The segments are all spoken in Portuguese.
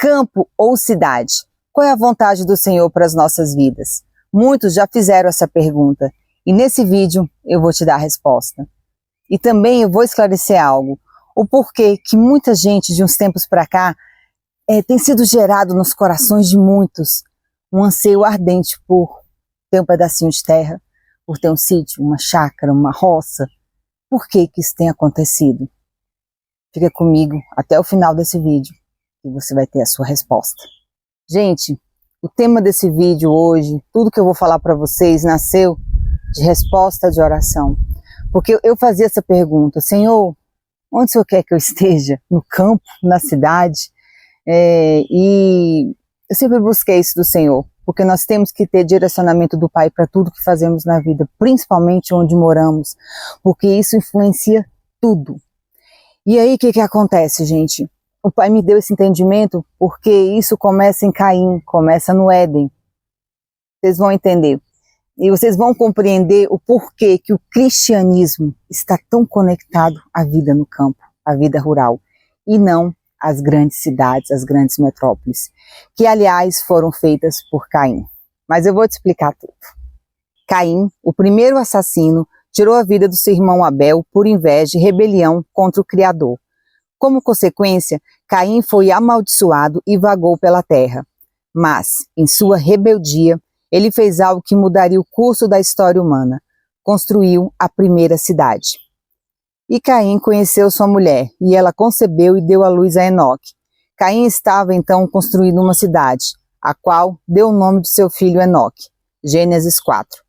campo ou cidade? Qual é a vontade do Senhor para as nossas vidas? Muitos já fizeram essa pergunta e nesse vídeo eu vou te dar a resposta. E também eu vou esclarecer algo, o porquê que muita gente de uns tempos para cá tem sido gerado nos corações de muitos um anseio ardente por ter um pedacinho de terra, por ter um sítio, uma chácara, uma roça. Por que que isso tem acontecido? Fica comigo até o final desse vídeo e você vai ter a sua resposta. Gente, o tema desse vídeo hoje, tudo que eu vou falar para vocês nasceu de resposta de oração. Porque eu fazia essa pergunta: Senhor, onde o Senhor quer que eu esteja? No campo, na cidade? E eu sempre busquei isso do Senhor, porque nós temos que ter direcionamento do Pai para tudo que fazemos na vida, principalmente onde moramos, porque isso influencia tudo. E aí o que acontece, gente? O Pai me deu esse entendimento porque isso começa em Caim, começa no Éden. Vocês vão entender. E vocês vão compreender o porquê que o cristianismo está tão conectado à vida no campo, à vida rural, e não às grandes cidades, às grandes metrópoles, que aliás foram feitas por Caim. Mas eu vou te explicar tudo. Caim, o primeiro assassino, tirou a vida do seu irmão Abel por inveja e rebelião contra o Criador. Como consequência, Caim foi amaldiçoado e vagou pela terra. Mas, em sua rebeldia, ele fez algo que mudaria o curso da história humana. Construiu a primeira cidade. E Caim conheceu sua mulher, e ela concebeu e deu à luz a Enoque. Caim estava então construindo uma cidade, a qual deu o nome de seu filho Enoque. Gênesis 4.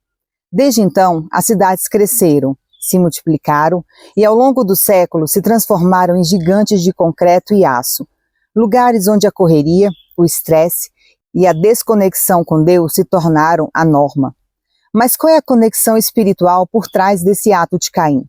Desde então, as cidades cresceram, se multiplicaram e ao longo do século se transformaram em gigantes de concreto e aço. Lugares onde a correria, o estresse e a desconexão com Deus se tornaram a norma. Mas qual é a conexão espiritual por trás desse ato de Caim?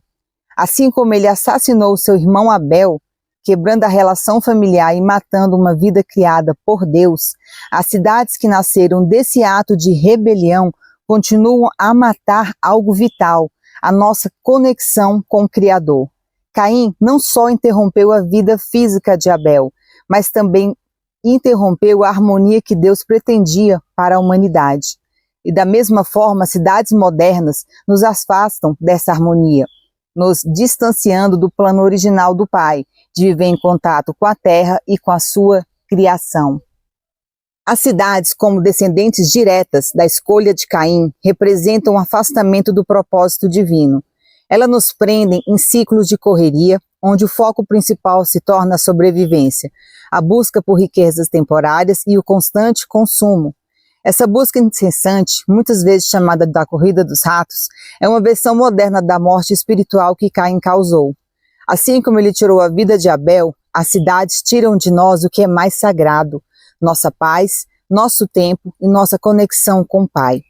Assim como ele assassinou seu irmão Abel, quebrando a relação familiar e matando uma vida criada por Deus, as cidades que nasceram desse ato de rebelião continuam a matar algo vital, a nossa conexão com o Criador. Caim não só interrompeu a vida física de Abel, mas também interrompeu a harmonia que Deus pretendia para a humanidade. E da mesma forma, cidades modernas nos afastam dessa harmonia, nos distanciando do plano original do Pai, de viver em contato com a terra e com a sua criação. As cidades, como descendentes diretas da escolha de Caim, representam o afastamento do propósito divino. Elas nos prendem em ciclos de correria, onde o foco principal se torna a sobrevivência, a busca por riquezas temporárias e o constante consumo. Essa busca incessante, muitas vezes chamada da corrida dos ratos, é uma versão moderna da morte espiritual que Caim causou. Assim como ele tirou a vida de Abel, as cidades tiram de nós o que é mais sagrado, nossa paz, nosso tempo e nossa conexão com o Pai.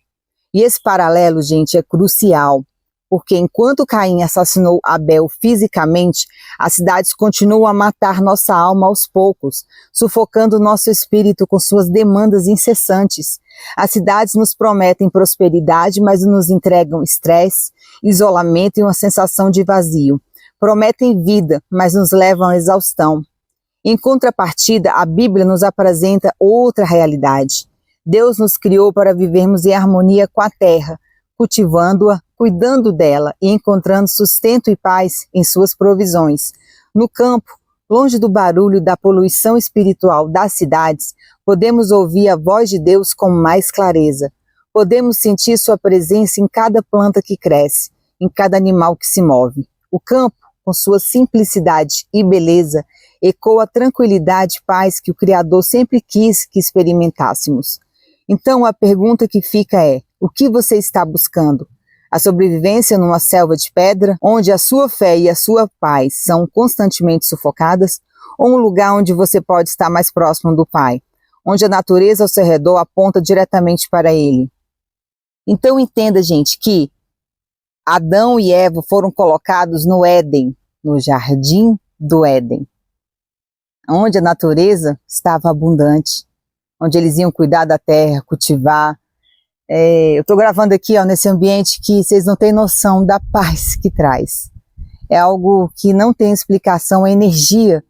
E esse paralelo, gente, é crucial, porque enquanto Caim assassinou Abel fisicamente, as cidades continuam a matar nossa alma aos poucos, sufocando nosso espírito com suas demandas incessantes. As cidades nos prometem prosperidade, mas nos entregam estresse, isolamento e uma sensação de vazio. Prometem vida, mas nos levam à exaustão. Em contrapartida, a Bíblia nos apresenta outra realidade. Deus nos criou para vivermos em harmonia com a terra, cultivando-a, cuidando dela e encontrando sustento e paz em suas provisões. No campo, longe do barulho da poluição espiritual das cidades, podemos ouvir a voz de Deus com mais clareza. Podemos sentir sua presença em cada planta que cresce, em cada animal que se move. O campo, com sua simplicidade e beleza, ecoa a tranquilidade e paz que o Criador sempre quis que experimentássemos. Então a pergunta que fica é: o que você está buscando? A sobrevivência numa selva de pedra, onde a sua fé e a sua paz são constantemente sufocadas? Ou um lugar onde você pode estar mais próximo do Pai, onde a natureza ao seu redor aponta diretamente para Ele? Então entenda, gente, que Adão e Eva foram colocados no Éden, no jardim do Éden, onde a natureza estava abundante, onde eles iam cuidar da terra, cultivar. Eu estou gravando aqui, nesse ambiente que vocês não têm noção da paz que traz. É algo que não tem explicação, a energia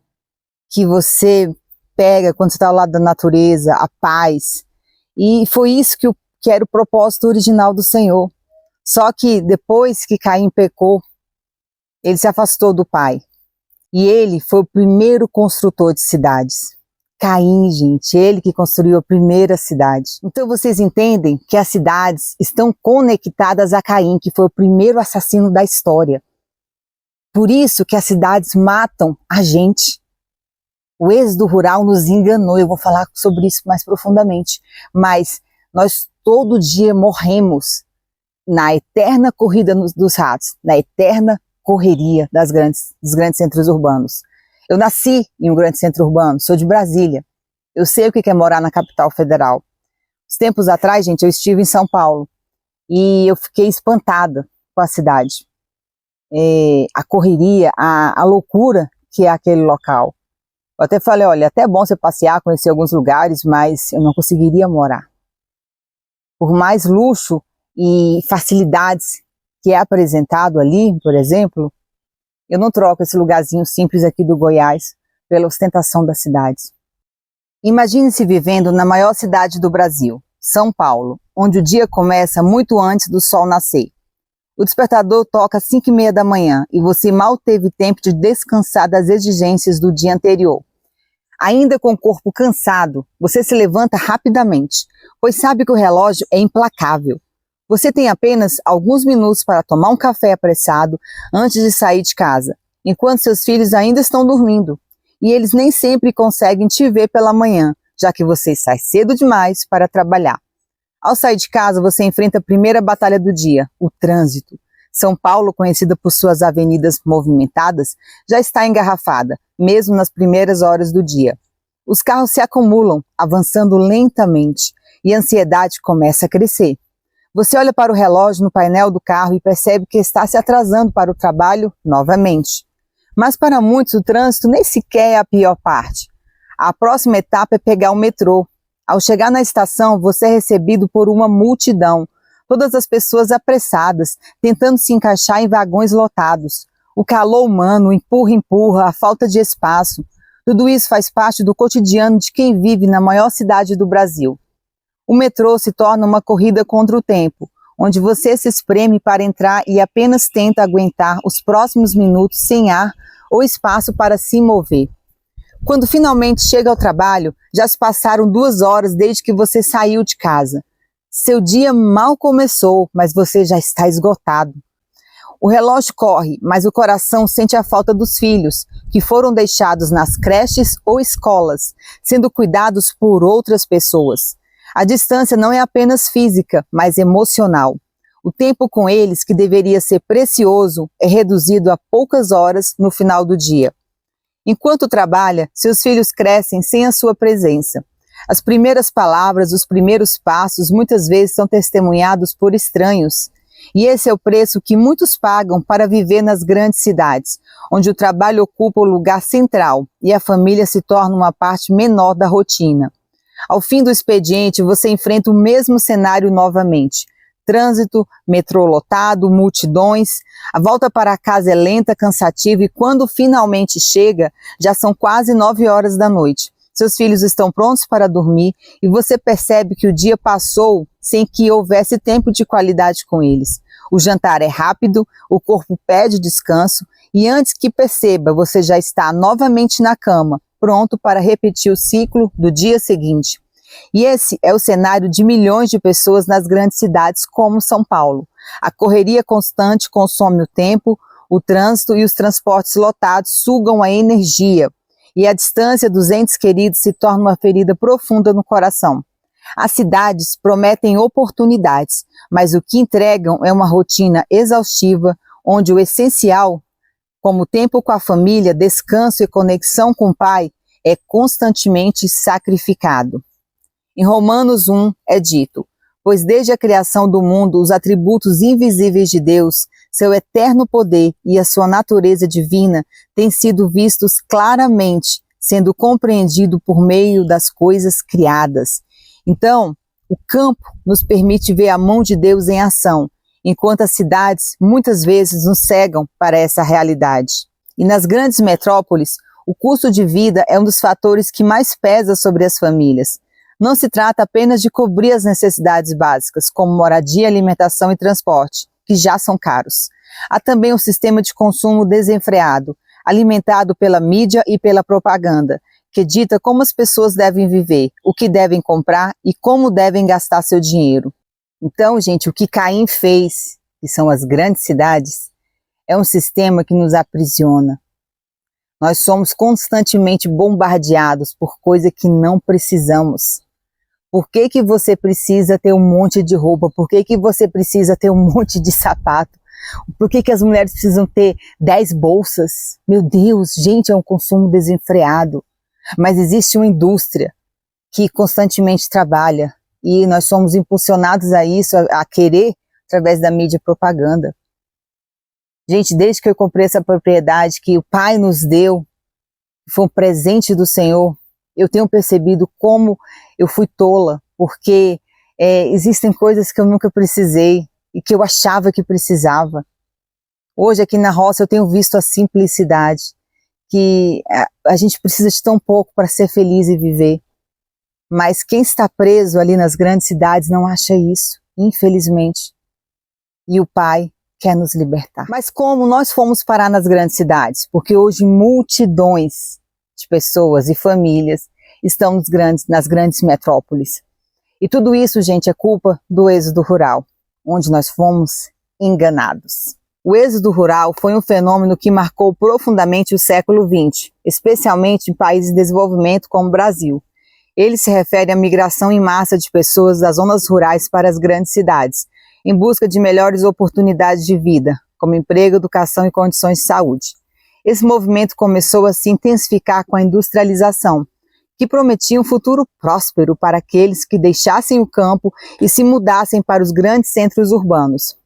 que você pega quando você está ao lado da natureza, a paz. E foi isso que era o propósito original do Senhor. Só que depois que Caim pecou, ele se afastou do Pai. E ele foi o primeiro construtor de cidades. Caim, gente, ele que construiu a primeira cidade. Então vocês entendem que as cidades estão conectadas a Caim, que foi o primeiro assassino da história. Por isso que as cidades matam a gente. O êxodo rural nos enganou, eu vou falar sobre isso mais profundamente. Mas nós todo dia morremos na eterna corrida dos ratos, na eterna correria dos grandes centros urbanos. Eu nasci em um grande centro urbano, sou de Brasília. Eu sei o que é morar na capital federal. Uns tempos atrás, gente, eu estive em São Paulo e eu fiquei espantada com a cidade. A correria, a loucura que é aquele local. Eu até falei, olha, até bom você passear, conhecer alguns lugares, mas eu não conseguiria morar. Por mais luxo e facilidades que é apresentado ali, por exemplo, eu não troco esse lugarzinho simples aqui do Goiás pela ostentação das cidades. Imagine-se vivendo na maior cidade do Brasil, São Paulo, onde o dia começa muito antes do sol nascer. O despertador toca às 5h30 da manhã e você mal teve tempo de descansar das exigências do dia anterior. Ainda com o corpo cansado, você se levanta rapidamente, pois sabe que o relógio é implacável. Você tem apenas alguns minutos para tomar um café apressado antes de sair de casa, enquanto seus filhos ainda estão dormindo. E eles nem sempre conseguem te ver pela manhã, já que você sai cedo demais para trabalhar. Ao sair de casa, você enfrenta a primeira batalha do dia, o trânsito. São Paulo, conhecida por suas avenidas movimentadas, já está engarrafada, mesmo nas primeiras horas do dia. Os carros se acumulam, avançando lentamente, e a ansiedade começa a crescer. Você olha para o relógio no painel do carro e percebe que está se atrasando para o trabalho novamente. Mas para muitos o trânsito nem sequer é a pior parte. A próxima etapa é pegar o metrô. Ao chegar na estação, você é recebido por uma multidão. Todas as pessoas apressadas, tentando se encaixar em vagões lotados. O calor humano, o empurra-empurra, a falta de espaço. Tudo isso faz parte do cotidiano de quem vive na maior cidade do Brasil. O metrô se torna uma corrida contra o tempo, onde você se espreme para entrar e apenas tenta aguentar os próximos minutos sem ar ou espaço para se mover. Quando finalmente chega ao trabalho, já se passaram 2 horas desde que você saiu de casa. Seu dia mal começou, mas você já está esgotado. O relógio corre, mas o coração sente a falta dos filhos, que foram deixados nas creches ou escolas, sendo cuidados por outras pessoas. A distância não é apenas física, mas emocional. O tempo com eles, que deveria ser precioso, é reduzido a poucas horas no final do dia. Enquanto trabalha, seus filhos crescem sem a sua presença. As primeiras palavras, os primeiros passos, muitas vezes são testemunhados por estranhos. E esse é o preço que muitos pagam para viver nas grandes cidades, onde o trabalho ocupa o lugar central e a família se torna uma parte menor da rotina. Ao fim do expediente, você enfrenta o mesmo cenário novamente. Trânsito, metrô lotado, multidões. A volta para casa é lenta, cansativa e quando finalmente chega, já são quase 9 horas da noite. Seus filhos estão prontos para dormir e você percebe que o dia passou sem que houvesse tempo de qualidade com eles. O jantar é rápido, o corpo pede descanso e antes que perceba, você já está novamente na cama, pronto para repetir o ciclo do dia seguinte. E esse é o cenário de milhões de pessoas nas grandes cidades como São Paulo. A correria constante consome o tempo, o trânsito e os transportes lotados sugam a energia. E a distância dos entes queridos se torna uma ferida profunda no coração. As cidades prometem oportunidades, mas o que entregam é uma rotina exaustiva, onde o essencial, como tempo com a família, descanso e conexão com o Pai, é constantemente sacrificado. Em Romanos 1 é dito: pois desde a criação do mundo os atributos invisíveis de Deus, seu eterno poder e a sua natureza divina têm sido vistos claramente, sendo compreendido por meio das coisas criadas. Então, o campo nos permite ver a mão de Deus em ação, enquanto as cidades muitas vezes nos cegam para essa realidade. E nas grandes metrópoles, O custo de vida é um dos fatores que mais pesa sobre as famílias. Não se trata apenas de cobrir as necessidades básicas, como moradia, alimentação e transporte, que já são caros. Há também um sistema de consumo desenfreado, alimentado pela mídia e pela propaganda, que dita como as pessoas devem viver, o que devem comprar e como devem gastar seu dinheiro. Então, gente, o que Caim fez, que são as grandes cidades, é um sistema que nos aprisiona. Nós somos constantemente bombardeados por coisa que não precisamos. Por que que você precisa ter um monte de roupa? Por que que você precisa ter um monte de sapato? Por que que as mulheres precisam ter 10 bolsas? Meu Deus, gente, é um consumo desenfreado. Mas existe uma indústria que constantemente trabalha e nós somos impulsionados a isso, a querer, através da mídia e propaganda. Gente, desde que eu comprei essa propriedade que o Pai nos deu, foi um presente do Senhor, eu tenho percebido como eu fui tola, porque existem coisas que eu nunca precisei e que eu achava que precisava. Hoje aqui na roça eu tenho visto a simplicidade, que a gente precisa de tão pouco para ser feliz e viver. Mas quem está preso ali nas grandes cidades não acha isso, infelizmente. E o Pai quer nos libertar. Mas como nós fomos parar nas grandes cidades? Porque hoje multidões de pessoas e famílias estão nas grandes metrópoles. E tudo isso, gente, é culpa do êxodo rural, onde nós fomos enganados. O êxodo rural foi um fenômeno que marcou profundamente o século XX, especialmente em países em desenvolvimento como o Brasil. Ele se refere à migração em massa de pessoas das zonas rurais para as grandes cidades, em busca de melhores oportunidades de vida, como emprego, educação e condições de saúde. Esse movimento começou a se intensificar com a industrialização, que prometia um futuro próspero para aqueles que deixassem o campo e se mudassem para os grandes centros urbanos.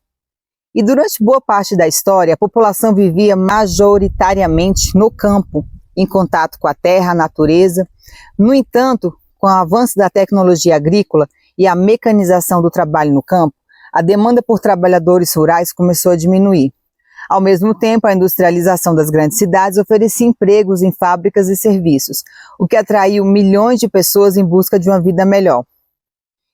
E durante boa parte da história, a população vivia majoritariamente no campo, em contato com a terra, a natureza. No entanto, com o avanço da tecnologia agrícola e a mecanização do trabalho no campo, a demanda por trabalhadores rurais começou a diminuir. Ao mesmo tempo, a industrialização das grandes cidades oferecia empregos em fábricas e serviços, o que atraiu milhões de pessoas em busca de uma vida melhor.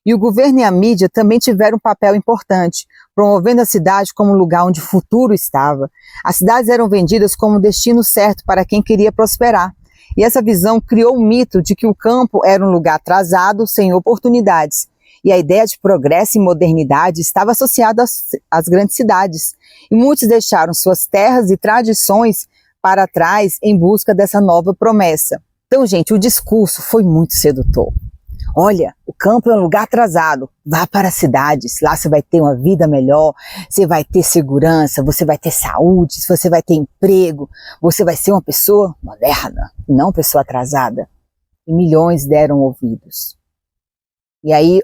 E o governo e a mídia também tiveram um papel importante, promovendo a cidade como um lugar onde o futuro estava. As cidades eram vendidas como o destino certo para quem queria prosperar. E essa visão criou o mito de que o campo era um lugar atrasado, sem oportunidades. E a ideia de progresso e modernidade estava associada às grandes cidades. E muitos deixaram suas terras e tradições para trás em busca dessa nova promessa. Então, gente, o discurso foi muito sedutor. Olha, o campo é um lugar atrasado, vá para as cidades, lá você vai ter uma vida melhor, você vai ter segurança, você vai ter saúde, você vai ter emprego, você vai ser uma pessoa moderna, não pessoa atrasada. E milhões deram ouvidos. E aí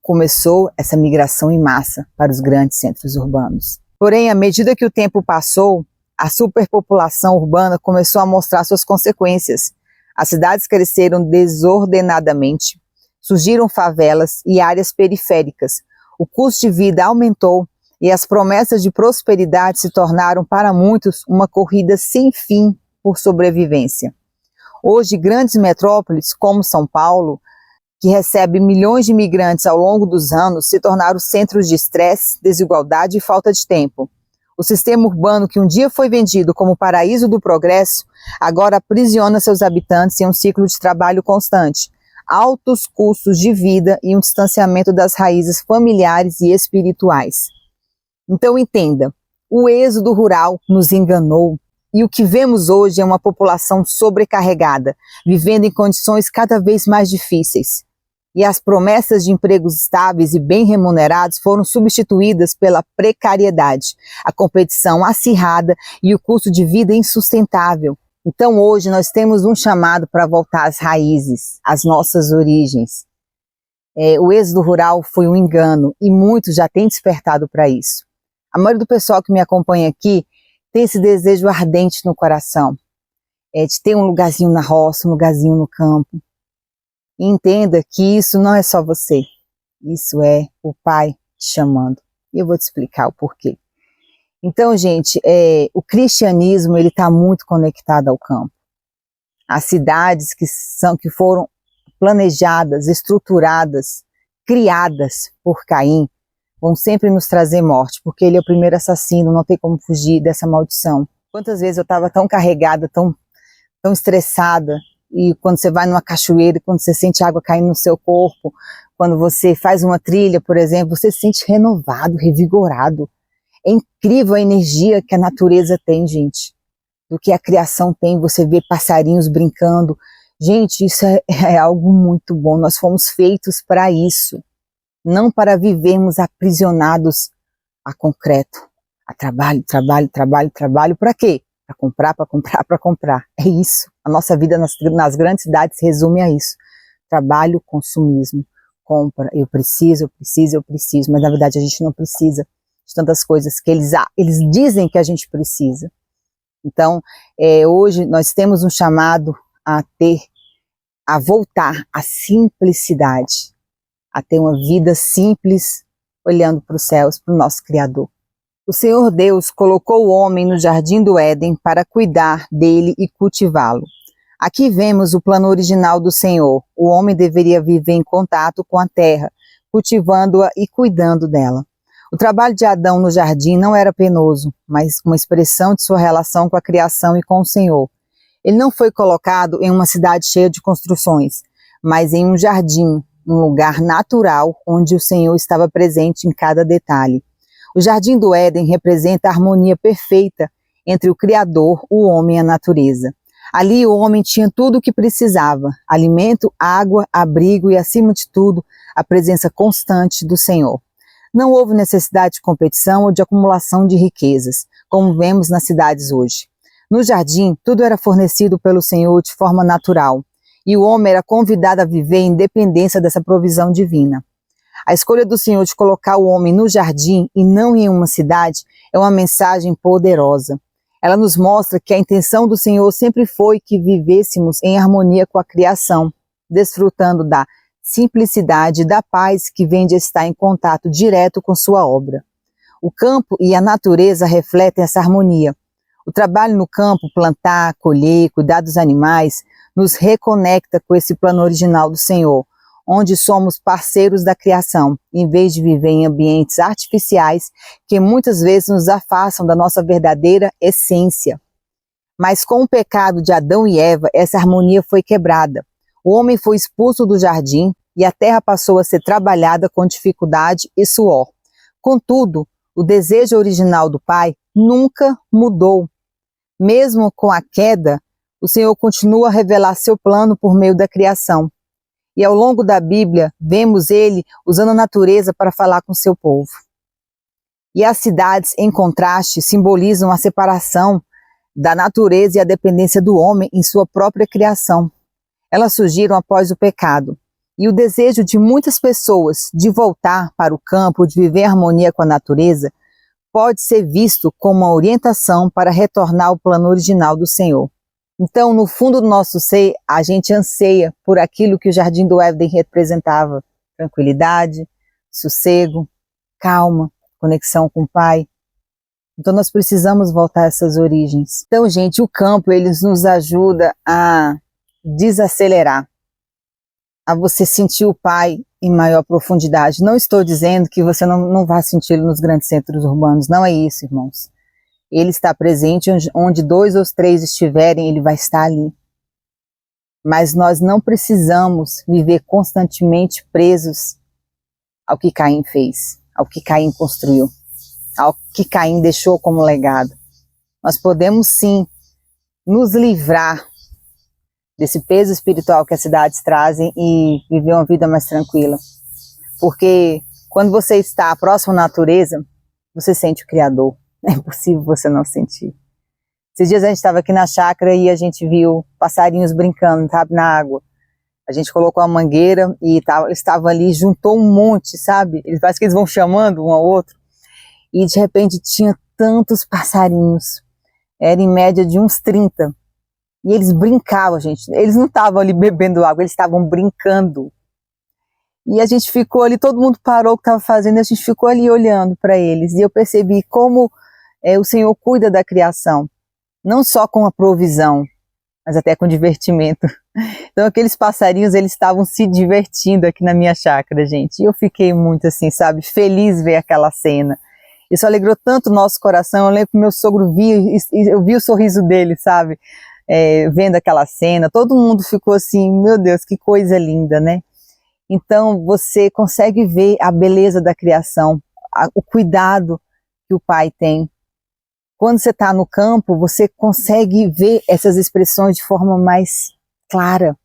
começou essa migração em massa para os grandes centros urbanos. Porém, à medida que o tempo passou, a superpopulação urbana começou a mostrar suas consequências. As cidades cresceram desordenadamente, surgiram favelas e áreas periféricas. O custo de vida aumentou e as promessas de prosperidade se tornaram para muitos uma corrida sem fim por sobrevivência. Hoje, grandes metrópoles como São Paulo, que recebe milhões de imigrantes ao longo dos anos, se tornaram centros de estresse, desigualdade e falta de tempo. O sistema urbano que um dia foi vendido como paraíso do progresso, agora aprisiona seus habitantes em um ciclo de trabalho constante, altos custos de vida e um distanciamento das raízes familiares e espirituais. Então entenda, o êxodo rural nos enganou e o que vemos hoje é uma população sobrecarregada, vivendo em condições cada vez mais difíceis. E as promessas de empregos estáveis e bem remunerados foram substituídas pela precariedade, a competição acirrada e o custo de vida insustentável. Então hoje nós temos um chamado para voltar às raízes, às nossas origens. O êxodo rural foi um engano e muitos já têm despertado para isso. A maioria do pessoal que me acompanha aqui tem esse desejo ardente no coração, de ter um lugarzinho na roça, um lugarzinho no campo. E entenda que isso não é só você, isso é o Pai te chamando. E eu vou te explicar o porquê. Então, gente, o cristianismo ele está muito conectado ao campo. As cidades que foram planejadas, estruturadas, criadas por Caim, vão sempre nos trazer morte, porque ele é o primeiro assassino, não tem como fugir dessa maldição. Quantas vezes eu estava tão carregada, tão estressada, e quando você vai numa cachoeira, quando você sente água caindo no seu corpo, quando você faz uma trilha, por exemplo, você se sente renovado, revigorado. É incrível a energia que a natureza tem, gente, do que a criação tem. Você vê passarinhos brincando. Gente, isso é algo muito bom. Nós fomos feitos para isso, não para vivermos aprisionados a concreto, a trabalho, trabalho, trabalho, trabalho. Para quê? Para comprar, para comprar, para comprar. É isso. A nossa vida nas grandes cidades se resume a isso. Trabalho, consumismo, compra, eu preciso, mas na verdade a gente não precisa de tantas coisas que eles dizem que a gente precisa. Então, hoje nós temos um chamado a voltar à simplicidade, a ter uma vida simples, olhando para os céus, para o nosso Criador. O Senhor Deus colocou o homem no jardim do Éden para cuidar dele e cultivá-lo. Aqui vemos o plano original do Senhor. O homem deveria viver em contato com a terra, cultivando-a e cuidando dela. O trabalho de Adão no jardim não era penoso, mas uma expressão de sua relação com a criação e com o Senhor. Ele não foi colocado em uma cidade cheia de construções, mas em um jardim, um lugar natural onde o Senhor estava presente em cada detalhe. O jardim do Éden representa a harmonia perfeita entre o Criador, o homem e a natureza. Ali o homem tinha tudo o que precisava: alimento, água, abrigo e, acima de tudo, a presença constante do Senhor. Não houve necessidade de competição ou de acumulação de riquezas, como vemos nas cidades hoje. No jardim, tudo era fornecido pelo Senhor de forma natural, e o homem era convidado a viver em dependência dessa provisão divina. A escolha do Senhor de colocar o homem no jardim e não em uma cidade é uma mensagem poderosa. Ela nos mostra que a intenção do Senhor sempre foi que vivêssemos em harmonia com a criação, desfrutando da simplicidade e da paz que vem de estar em contato direto com sua obra. O campo e a natureza refletem essa harmonia. O trabalho no campo, plantar, colher, cuidar dos animais, nos reconecta com esse plano original do Senhor, onde somos parceiros da criação, em vez de viver em ambientes artificiais que muitas vezes nos afastam da nossa verdadeira essência. Mas com o pecado de Adão e Eva, essa harmonia foi quebrada. O homem foi expulso do jardim e a terra passou a ser trabalhada com dificuldade e suor. Contudo, o desejo original do Pai nunca mudou. Mesmo com a queda, o Senhor continua a revelar seu plano por meio da criação. E ao longo da Bíblia, vemos ele usando a natureza para falar com seu povo. E as cidades, em contraste, simbolizam a separação da natureza e a dependência do homem em sua própria criação. Elas surgiram após o pecado. E o desejo de muitas pessoas de voltar para o campo, de viver em harmonia com a natureza, pode ser visto como uma orientação para retornar ao plano original do Senhor. Então, no fundo do nosso ser, a gente anseia por aquilo que o Jardim do Éden representava: tranquilidade, sossego, calma, conexão com o Pai. Então, nós precisamos voltar a essas origens. Então, gente, o campo, ele nos ajuda a desacelerar, a você sentir o Pai em maior profundidade. Não estou dizendo que você não vá senti-lo nos grandes centros urbanos, não é isso, irmãos. Ele está presente onde 2 ou 3 estiverem, ele vai estar ali. Mas nós não precisamos viver constantemente presos ao que Caim fez, ao que Caim construiu, ao que Caim deixou como legado. Nós podemos sim nos livrar desse peso espiritual que as cidades trazem e viver uma vida mais tranquila. Porque quando você está próximo à natureza, você sente o Criador. É impossível você não sentir. Esses dias a gente estava aqui na chácara e a gente viu passarinhos brincando, sabe, na água. A gente colocou a mangueira e eles estavam ali, juntou um monte, sabe? Parece que eles vão chamando um ao outro. E de repente tinha tantos passarinhos. Era em média de uns 30. E eles brincavam, gente. Eles não estavam ali bebendo água, eles estavam brincando. E a gente ficou ali, todo mundo parou o que estava fazendo, a gente ficou ali olhando para eles. E eu percebi como o Senhor cuida da criação. Não só com a provisão, mas até com divertimento. Então aqueles passarinhos, eles estavam se divertindo aqui na minha chácara, gente. E eu fiquei muito assim, sabe, feliz ver aquela cena. Isso alegrou tanto o nosso coração. Eu lembro que meu sogro via, eu vi o sorriso dele, sabe, vendo aquela cena. Todo mundo ficou assim, meu Deus, que coisa linda, né? Então você consegue ver a beleza da criação, o cuidado que o pai tem. Quando você está no campo, você consegue ver essas expressões de forma mais clara.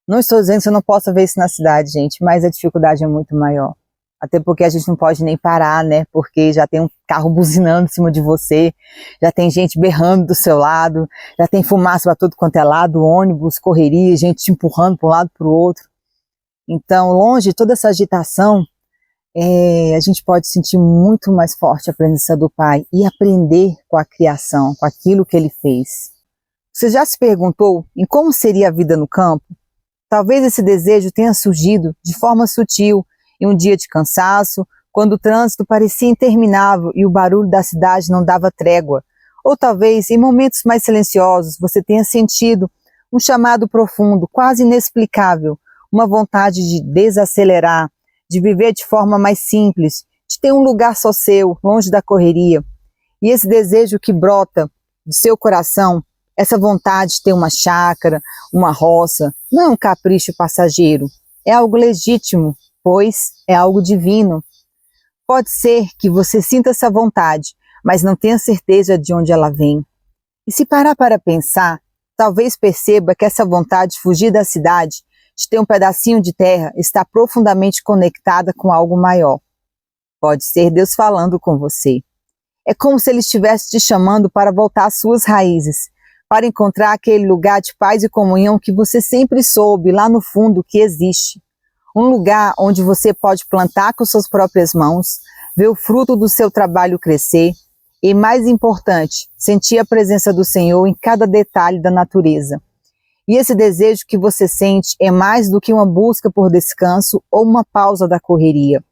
Não estou dizendo que você não possa ver isso na cidade, gente, mas a dificuldade é muito maior. Até porque a gente não pode nem parar, né? Porque já tem um carro buzinando em cima de você, já tem gente berrando do seu lado, já tem fumaça para todo quanto é lado, ônibus, correria, gente te empurrando para um lado para o outro. Então, longe de toda essa agitação, a gente pode sentir muito mais forte a presença do Pai e aprender com a criação, com aquilo que Ele fez. Você já se perguntou em como seria a vida no campo? Talvez esse desejo tenha surgido de forma sutil em um dia de cansaço, quando o trânsito parecia interminável e o barulho da cidade não dava trégua. Ou talvez em momentos mais silenciosos você tenha sentido um chamado profundo, quase inexplicável, uma vontade de desacelerar, de viver de forma mais simples, de ter um lugar só seu, longe da correria. E esse desejo que brota do seu coração, essa vontade de ter uma chácara, uma roça, não é um capricho passageiro, é algo legítimo, pois é algo divino. Pode ser que você sinta essa vontade, mas não tenha certeza de onde ela vem. E se parar para pensar, talvez perceba que essa vontade de fugir da cidade, de ter um pedacinho de terra, está profundamente conectada com algo maior. Pode ser Deus falando com você. É como se Ele estivesse te chamando para voltar às suas raízes, para encontrar aquele lugar de paz e comunhão que você sempre soube lá no fundo que existe. Um lugar onde você pode plantar com suas próprias mãos, ver o fruto do seu trabalho crescer e, mais importante, sentir a presença do Senhor em cada detalhe da natureza. E esse desejo que você sente é mais do que uma busca por descanso ou uma pausa da correria.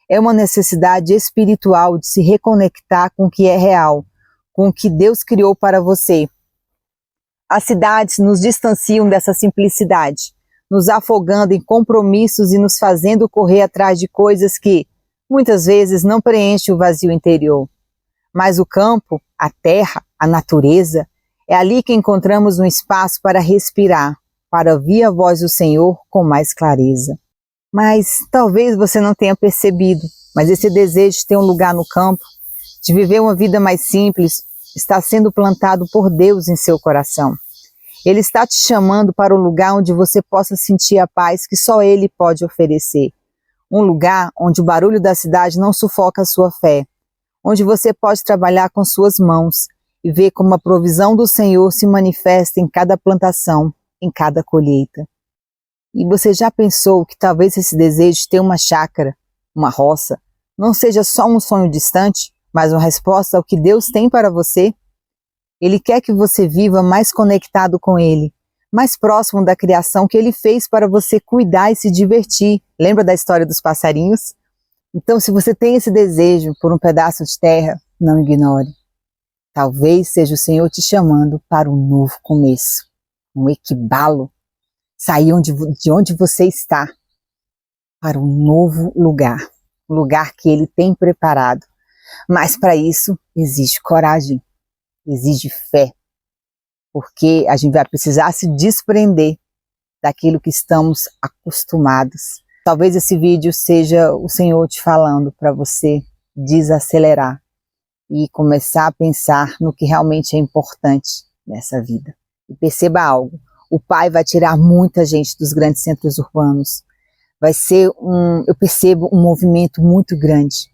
É uma necessidade espiritual de se reconectar com o que é real, com o que Deus criou para você. As cidades nos distanciam dessa simplicidade, nos afogando em compromissos e nos fazendo correr atrás de coisas que, muitas vezes, não preenchem o vazio interior. Mas o campo, a terra, a natureza, é ali que encontramos um espaço para respirar, para ouvir a voz do Senhor com mais clareza. Mas talvez você não tenha percebido, mas esse desejo de ter um lugar no campo, de viver uma vida mais simples, está sendo plantado por Deus em seu coração. Ele está te chamando para um lugar onde você possa sentir a paz que só Ele pode oferecer. Um lugar onde o barulho da cidade não sufoca a sua fé, onde você pode trabalhar com suas mãos e ver como a provisão do Senhor se manifesta em cada plantação, em cada colheita. E você já pensou que talvez esse desejo de ter uma chácara, uma roça, não seja só um sonho distante, mas uma resposta ao que Deus tem para você? Ele quer que você viva mais conectado com Ele, mais próximo da criação que Ele fez para você cuidar e se divertir. Lembra da história dos passarinhos? Então, se você tem esse desejo por um pedaço de terra, não ignore. Talvez seja o Senhor te chamando para um novo começo, um equibalo, sair de onde você está, para um novo lugar, um lugar que Ele tem preparado. Mas para isso exige coragem, exige fé, porque a gente vai precisar se desprender daquilo que estamos acostumados. Talvez esse vídeo seja o Senhor te falando para você desacelerar e começar a pensar no que realmente é importante nessa vida. E perceba algo, o Pai vai tirar muita gente dos grandes centros urbanos. Vai ser eu percebo um movimento muito grande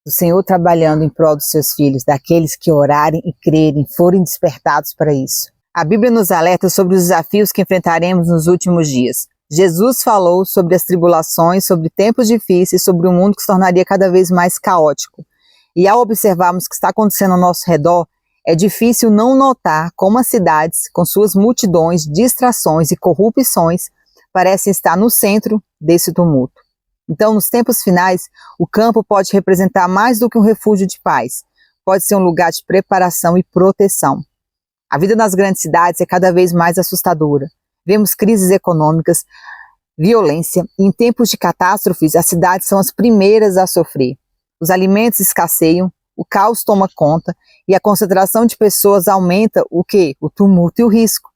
do Senhor trabalhando em prol dos seus filhos, daqueles que orarem e crerem, forem despertados para isso. A Bíblia nos alerta sobre os desafios que enfrentaremos nos últimos dias. Jesus falou sobre as tribulações, sobre tempos difíceis, sobre um mundo que se tornaria cada vez mais caótico. E ao observarmos o que está acontecendo ao nosso redor, é difícil não notar como as cidades, com suas multidões, distrações e corrupções, parecem estar no centro desse tumulto. Então, nos tempos finais, o campo pode representar mais do que um refúgio de paz. Pode ser um lugar de preparação e proteção. A vida nas grandes cidades é cada vez mais assustadora. Vemos crises econômicas, violência, e em tempos de catástrofes, as cidades são as primeiras a sofrer. Os alimentos escasseiam, o caos toma conta e a concentração de pessoas aumenta o quê? O tumulto e o risco.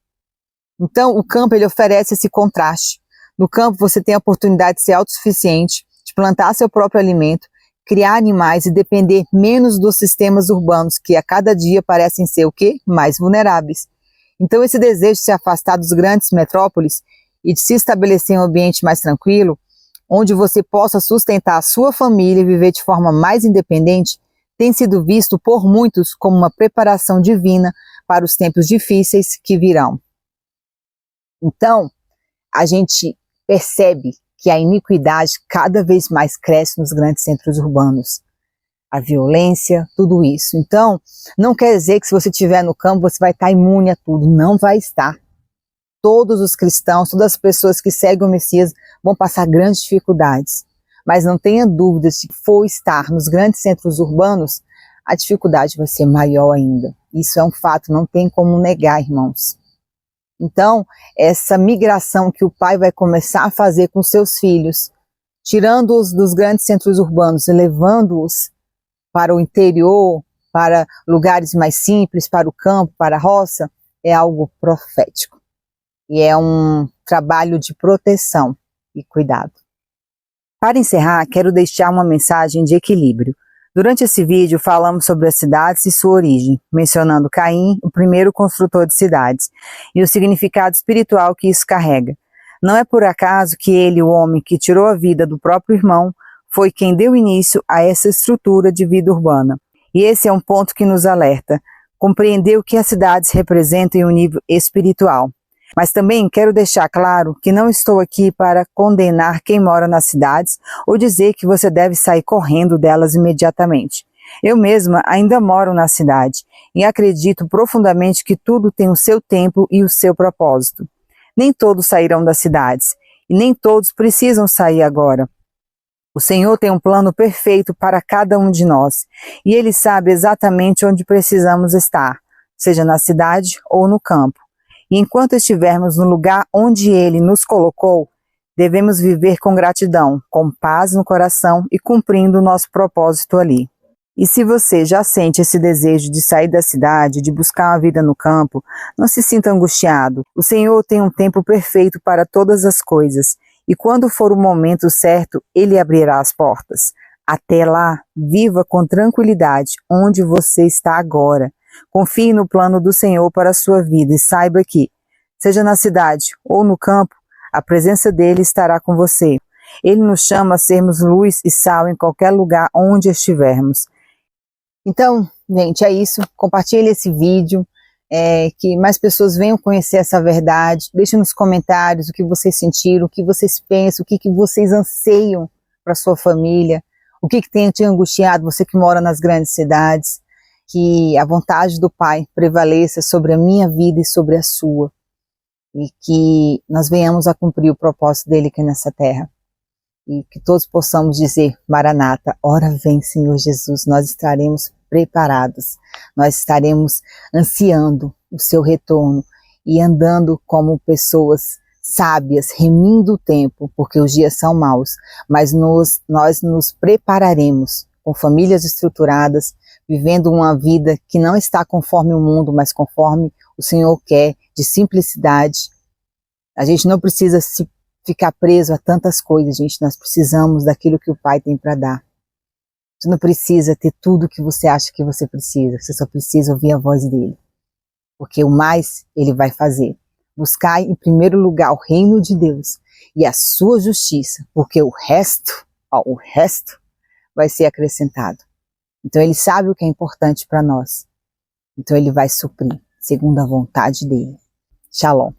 Então, o campo ele oferece esse contraste. No campo você tem a oportunidade de ser autossuficiente, de plantar seu próprio alimento, criar animais e depender menos dos sistemas urbanos, que a cada dia parecem ser o quê? Mais vulneráveis. Então, esse desejo de se afastar dos grandes metrópoles e de se estabelecer em um ambiente mais tranquilo, onde você possa sustentar a sua família e viver de forma mais independente, tem sido visto por muitos como uma preparação divina para os tempos difíceis que virão. Então, a gente percebe que a iniquidade cada vez mais cresce nos grandes centros urbanos. A violência, tudo isso. Então, não quer dizer que se você estiver no campo, você vai estar imune a tudo. Não vai estar. Todos os cristãos, todas as pessoas que seguem o Messias vão passar grandes dificuldades. Mas não tenha dúvidas, se for estar nos grandes centros urbanos, a dificuldade vai ser maior ainda. Isso é um fato, não tem como negar, irmãos. Então, essa migração que o pai vai começar a fazer com seus filhos, tirando-os dos grandes centros urbanos e levando-os para o interior, para lugares mais simples, para o campo, para a roça, é algo profético. E é um trabalho de proteção e cuidado. Para encerrar, quero deixar uma mensagem de equilíbrio. Durante esse vídeo falamos sobre as cidades e sua origem, mencionando Caim, o primeiro construtor de cidades, e o significado espiritual que isso carrega. Não é por acaso que ele, o homem que tirou a vida do próprio irmão, foi quem deu início a essa estrutura de vida urbana. E esse é um ponto que nos alerta, compreender o que as cidades representam em um nível espiritual. Mas também quero deixar claro que não estou aqui para condenar quem mora nas cidades ou dizer que você deve sair correndo delas imediatamente. Eu mesma ainda moro na cidade e acredito profundamente que tudo tem o seu tempo e o seu propósito. Nem todos sairão das cidades e nem todos precisam sair agora. O Senhor tem um plano perfeito para cada um de nós e Ele sabe exatamente onde precisamos estar, seja na cidade ou no campo. E enquanto estivermos no lugar onde Ele nos colocou, devemos viver com gratidão, com paz no coração e cumprindo o nosso propósito ali. E se você já sente esse desejo de sair da cidade, de buscar uma vida no campo, não se sinta angustiado. O Senhor tem um tempo perfeito para todas as coisas, e quando for o momento certo, Ele abrirá as portas. Até lá, viva com tranquilidade onde você está agora. Confie no plano do Senhor para a sua vida e saiba que, seja na cidade ou no campo, a presença dEle estará com você. Ele nos chama a sermos luz e sal em qualquer lugar onde estivermos. Então, gente, é isso. Compartilhe esse vídeo, que mais pessoas venham conhecer essa verdade. Deixe nos comentários o que vocês sentiram, o que vocês pensam, o que vocês anseiam para sua família, o que tem te angustiado, você que mora nas grandes cidades. Que a vontade do Pai prevaleça sobre a minha vida e sobre a sua. E que nós venhamos a cumprir o propósito dele aqui nessa terra. E que todos possamos dizer, Maranata, ora vem Senhor Jesus, nós estaremos preparados. Nós estaremos ansiando o seu retorno e andando como pessoas sábias, remindo o tempo, porque os dias são maus. Mas nós nos prepararemos com famílias estruturadas, vivendo uma vida que não está conforme o mundo, mas conforme o Senhor quer, de simplicidade. A gente não precisa ficar preso a tantas coisas, gente. Nós precisamos daquilo que o Pai tem para dar. Você não precisa ter tudo o que você acha que você precisa. Você só precisa ouvir a voz dele. Porque o mais ele vai fazer. Buscar em primeiro lugar o reino de Deus e a sua justiça, porque o resto vai ser acrescentado. Então ele sabe o que é importante para nós. Então ele vai suprir, segundo a vontade dele. Shalom.